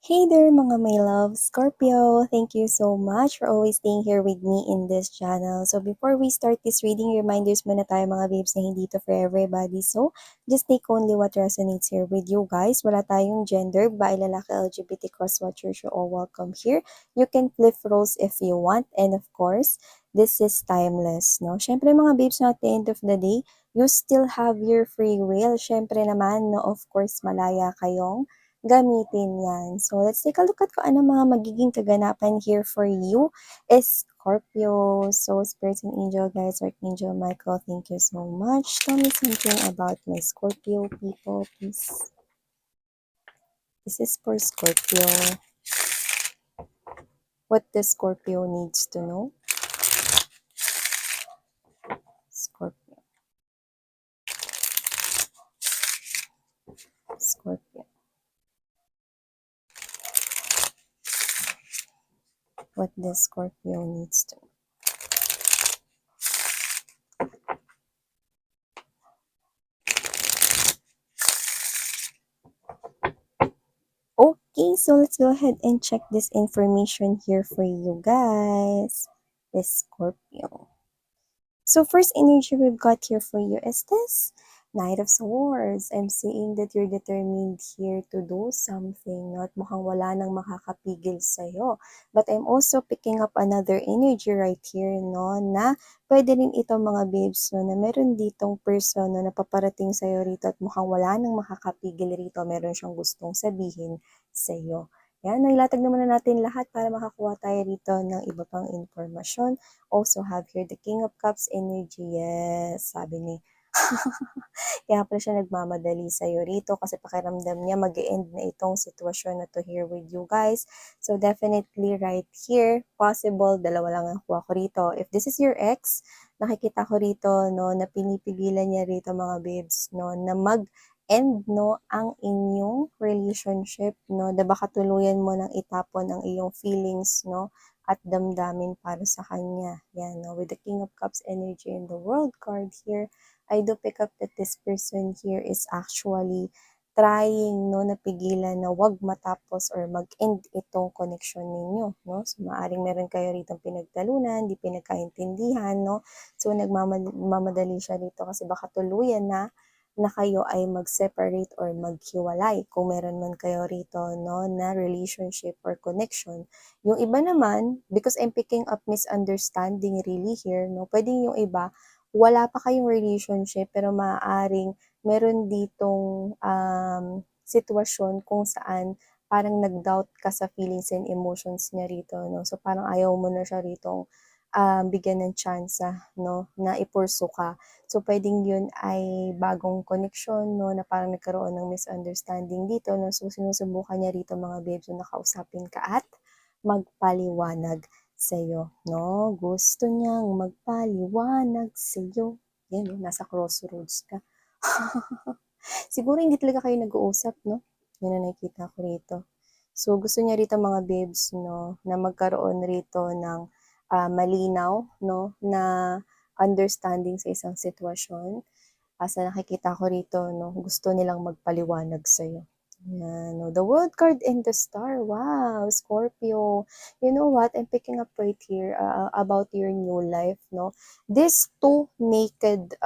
Hey there mga my love, Scorpio! Thank you so much for always staying here with me in this channel. So before we start this reading, reminders muna tayo mga babes na hindi to for everybody. So just take only what resonates here with you guys. Wala tayong gender, babae, lalaki, LGBT, cross-watchers, you're all welcome here. You can flip roles if you want. And of course, this is timeless. No? Syempre mga babes, no, at the end of the day, you still have your free will. Syempre naman, no, of course, malaya kayong gamitin yan. So, let's take a look at kung ano mga magiging kaganapan here for you is Scorpio. So, Spirits and Angel, guys, Archangel Michael, thank you so much. Tell me something about my Scorpio people, please. This is for Scorpio. What the Scorpio needs to know? Scorpio. Scorpio. What the Scorpio needs to know. Okay, so let's go ahead and check this information here for you guys. The Scorpio. So first energy we've got here for you is this Knight of Swords. I'm seeing that you're determined here to do something, no? At mukhang wala nang makakapigil sa'yo. But I'm also picking up another energy right here, no? Na pwede rin ito mga babes, no? Na meron ditong person, no? Na paparating sa'yo rito at mukhang wala nang makakapigil rito. Meron siyang gustong sabihin sa'yo. Yan, nailatag naman na natin lahat para makakuha tayo rito ng iba pang informasyon. Also have here the King of Cups energy. Yes, sabi ni kaya pala siya nagmamadali sa'yo rito kasi pakiramdam niya mag-e-end na itong sitwasyon na to here with you guys. So definitely right here, possible, dalawa lang ang kuha ko rito. If this is your ex, nakikita ko rito, no, na pinipigilan niya rito mga babes, no, na mag-end, no, ang inyong relationship, no, na baka tuluyan mo nang itapon ang iyong feelings, no, at damdamin para sa kanya. Yan, no, with the King of Cups energy in the World card here, I do pick up that this person here is actually trying, no, napigilan na wag matapos or mag-end itong connection ninyo, no? So, maaring meron kayo rito pinagtalunan, di pinagkaintindihan, no? So, nagmamadali siya rito kasi baka tuluyan na kayo ay mag-separate or maghiwalay kung meron man kayo rito, no, na relationship or connection. Yung iba naman, because I'm picking up misunderstanding really here, no, pwedeng yung iba, wala pa kayong relationship pero maaaring meron ditong sitwasyon kung saan parang nag-doubt ka sa feelings and emotions niya rito, no? So parang ayaw mo na siya ritong bigyan ng tsansa, no, na ipursu ka. So pwedeng yun ay bagong connection, no, na parang nagkaroon ng misunderstanding dito, no? So sinusubukan niya rito mga babes na kausapin ka at magpaliwanag sa'yo, no? Gusto niyang magpaliwanag sa'yo. Yan, no? Nasa crossroads ka. Siguro hindi talaga kayo nag-uusap, no? Yan ang nakikita ko rito. So, gusto niya rito mga babes, no, na magkaroon rito ng malinaw, no, na understanding sa isang sitwasyon. Sa nakikita ko rito, no, gusto nilang magpaliwanag sa'yo. Yan, no, the World card and the Star. Wow, Scorpio. You know what? I'm picking up right here about your new life, no? These two naked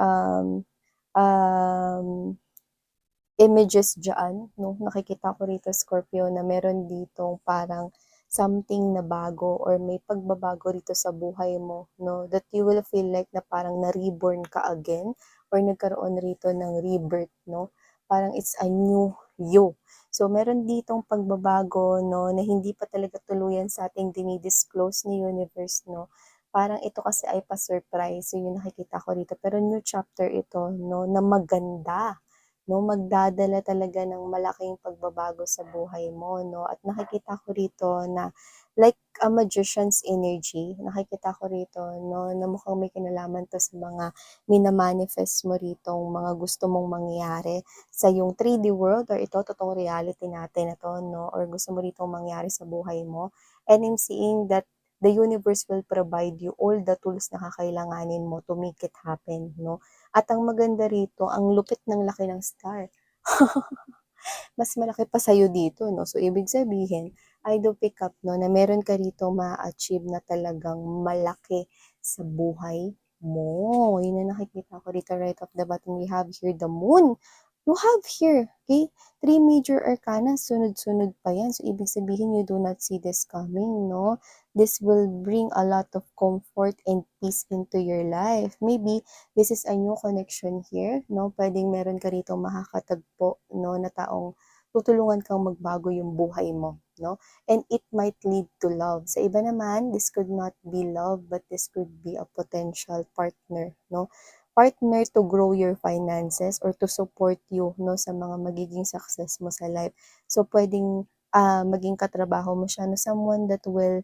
images dyan, no? Nakikita ko rito, Scorpio, na meron ditong parang something na bago or may pagbabago rito sa buhay mo, no? That you will feel like na parang na-reborn ka again or nagkaroon rito ng rebirth, no? Parang it's a new you. So, meron ditong pagbabago, no, na hindi pa talaga tuluyan sa ating dinidisclose ni universe, no? Parang ito kasi ay pa-surprise. So, yung nakikita ko rito. Pero new chapter ito, no, na maganda, no, magdadala talaga ng malaking pagbabago sa buhay mo, no? At nakikita ko rito na like a magician's energy, nakikita ko rito, no, na mukhang may kinalaman to sa mga minamanifest mo rito, mga gusto mong mangyari sa yung 3D world or ito, totoong reality natin na to, no? Or gusto mo rito mangyari sa buhay mo. And I'm seeing that the universe will provide you all the tools na kakailanganin mo to make it happen, no? At ang maganda rito, ang lupit ng laki ng star. mas malaki pa sa'yo dito, no? So, ibig sabihin, I do pick up, no, na meron ka rito ma-achieve na talagang malaki sa buhay mo. Yun ang nakikita ko dito right off the bat. We have here the moon. You have here, okay? Three major arcana, sunod-sunod pa yan. So, ibig sabihin, you do not see this coming, no? This will bring a lot of comfort and peace into your life. Maybe, this is a new connection here, no? Pwedeng meron ka rito makakatagpo, no, na taong tutulungan kang magbago yung buhay mo, no? And it might lead to love. Sa iba naman, this could not be love, but this could be a potential partner, no? Partner to grow your finances or to support you, no, sa mga magiging success mo sa life. So, pwedeng maging katrabaho mo siya, no, someone that will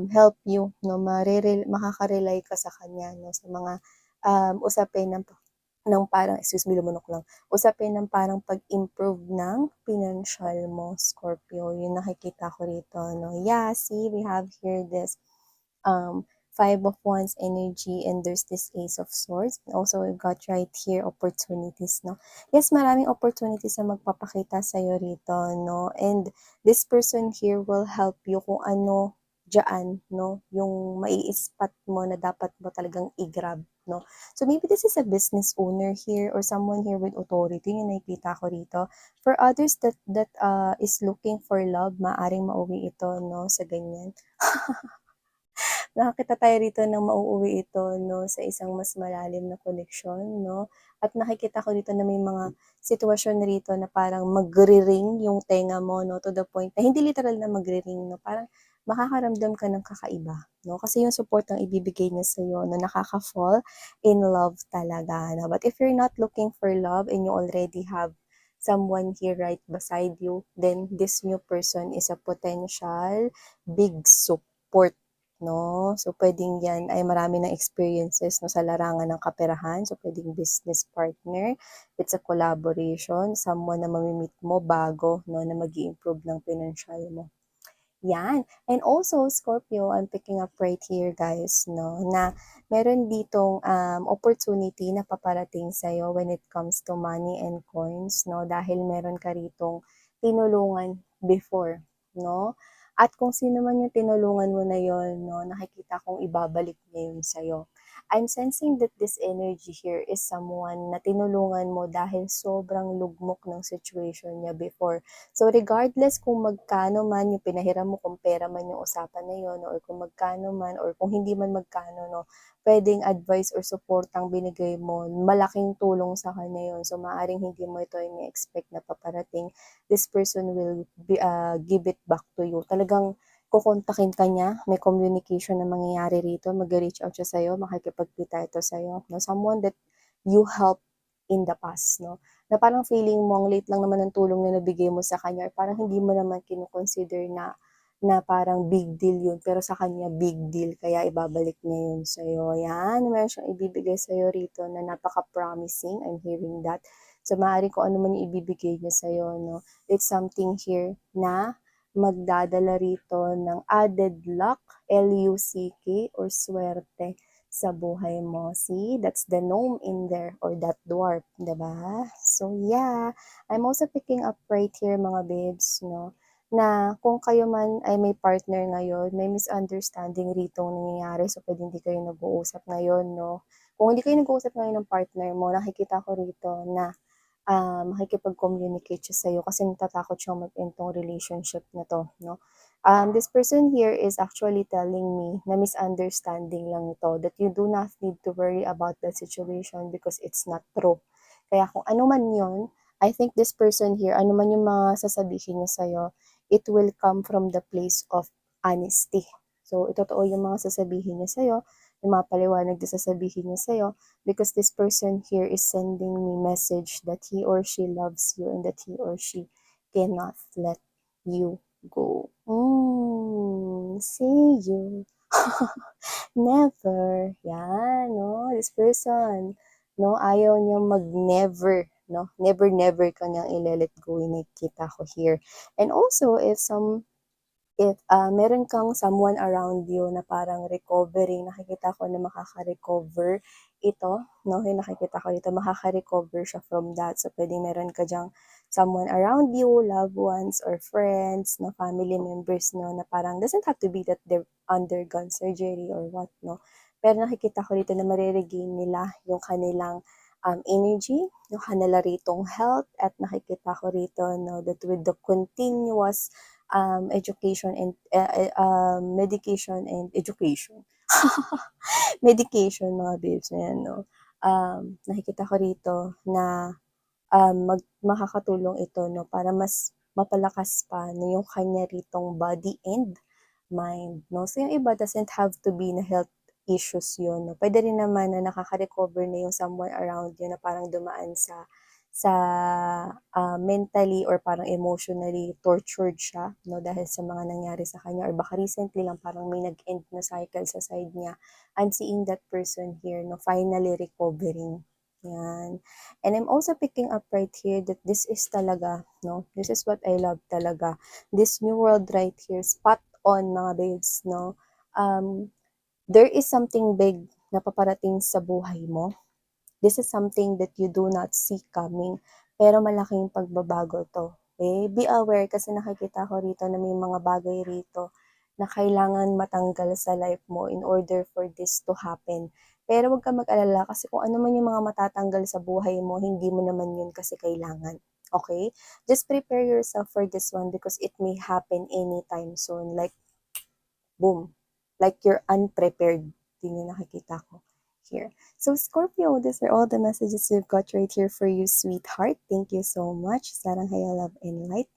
help you, no, makaka-rely ka sa kanya, no, sa mga usapin ng parang, excuse me, lumunok lang, usapin ng parang pag-improve ng financial mo, Scorpio. Yung nakikita ko rito, no. Yeah, see, we have here this Five of Wands energy and there's this Ace of Swords. And also, we've got right here opportunities, no. Yes, maraming opportunities na magpapakita sa'yo rito, no. And this person here will help you kung ano dyan, no, yung mai-spot mo na dapat mo talagang i-grab, no. So, maybe this is a business owner here or someone here with authority, yung nakikita ko rito. For others that is looking for love, maaring mauwi ito, no, sa ganyan. Nakakita tayo rito ng mauuwi ito, no, sa isang mas malalim na koneksyon, no? At nakikita ko dito na may mga sitwasyon rito na parang magre-ring yung tenga mo, no, to the point na hindi literal na magre-ring, no, parang makakaramdam ka ng kakaiba, no? Kasi yung support ang ibibigay niya sa'yo, no, nakaka-fall in love talaga, no? But if you're not looking for love and you already have someone here right beside you, then this new person is a potential big support, no? So, pwedeng yan ay marami ng experiences, no, sa larangan ng kaperahan. So, pwedeng business partner. It's a collaboration. Someone na mamimit mo bago, no, na mag improve ng financial mo. Yan. And also, Scorpio, I'm picking up right here, guys, no, na meron ditong opportunity na paparating sa'yo when it comes to money and coins, no, dahil meron ka ritong tinulungan before, no? At kung sino man yung tinulungan mo na yon, no, nakikita kong ibabalik niya yun sa'yo. I'm sensing that this energy here is someone na tinulungan mo dahil sobrang lugmok ng situation niya before. So, regardless kung magkano man yung pinahiram mo, kung pera man yung usapan na yun, or kung magkano man, or kung hindi man magkano, no, pwedeng advice or support ang binigay mo, malaking tulong sa kanya yun. So, maaring hindi mo ito ini-expect na paparating. This person will give it back to you. Talagang kukontakin ka niya, may communication na mangyayari rito, mag-reach out siya sa'yo, makikipagkita ito sa'yo, no? Someone that you help in the past, no? Na parang feeling mo, ang late lang naman ng tulong na nabigay mo sa kanya, or parang hindi mo naman kinukonsider na parang big deal yun, pero sa kanya big deal, kaya ibabalik niya yun sa'yo. Yan, meron siyang ibibigay sa'yo rito na napaka-promising, I'm hearing that. So, maaari kung ano man yung ibibigay niya sa'yo, no? It's something here na magdadala rito ng added luck, L-U-C-K, or swerte sa buhay mo. See, that's the gnome in there, or that dwarf, diba? So, yeah, I'm also picking up right here, mga babes, no, na kung kayo man ay may partner ngayon, may misunderstanding rito nangyayari, so pwede hindi kayo nag-uusap ngayon, no? Kung hindi kayo nag-uusap ngayon ng partner mo, nakikita ko rito na makikipag-communicate siya sa'yo kasi natatakot siyang mag-end tong relationship na to, no? This person here is actually telling me na misunderstanding lang ito, that you do not need to worry about the situation because it's not true. Kaya kung ano man yun, I think this person here, ano man yung mga sasabihin niya sa'yo, it will come from the place of honesty. So, totoo yung mga sasabihin niya sa'yo, yung mga paliwanag na sasabihin niya sa'yo, because this person here is sending me message that he or she loves you and that he or she cannot let you go. See you. Never. Yan, no? This person, no? Ayaw niya mag-never, no? Never, never ka niyang i-let go. Nakikita ko here. And also, if meron kang someone around you na parang recovering, nakikita ko na makaka-recover ito, no? Yung nakikita ko dito, makaka-recover siya from that. So, pwedeng meron ka diyang someone around you, loved ones or friends, no, family members, no, na parang doesn't have to be that they're undergone surgery or what, no. Pero nakikita ko dito na mariregain nila yung kanilang energy, yung kanila ritong health, at nakikita ko rito, no, that with the continuous education and medication and education. Medication mga babes na yan, no. Nakikita ko rito na makakatulong ito, no, para mas mapalakas pa, no, yung kanya ritong body and mind, no. So yung iba doesn't have to be na health issues yun, no. Pwede rin naman na nakaka-recover na yung someone around you na parang dumaan sa mentally or parang emotionally tortured siya, no, dahil sa mga nangyari sa kanya, or baka recently lang parang may nag-end na cycle sa side niya. I'm seeing that person here, no, finally recovering. Yan. And I'm also picking up right here that this is talaga, no, this is what I love talaga. This new world right here, spot on mga babes, no. There is something big na paparating sa buhay mo. This is something that you do not see coming, pero malaking pagbabago to. Okay? Be aware kasi nakikita ko rito na may mga bagay rito na kailangan matanggal sa life mo in order for this to happen. Pero huwag ka mag-alala kasi kung ano man yung mga matatanggal sa buhay mo, hindi mo naman yun kasi kailangan. Okay? Just prepare yourself for this one because it may happen anytime soon. Like, boom. Like you're unprepared. Yun yung nakikita ko here. So Scorpio, these are all the messages we've got right here for you, sweetheart. Thank you so much. Sarang haya, love, and light.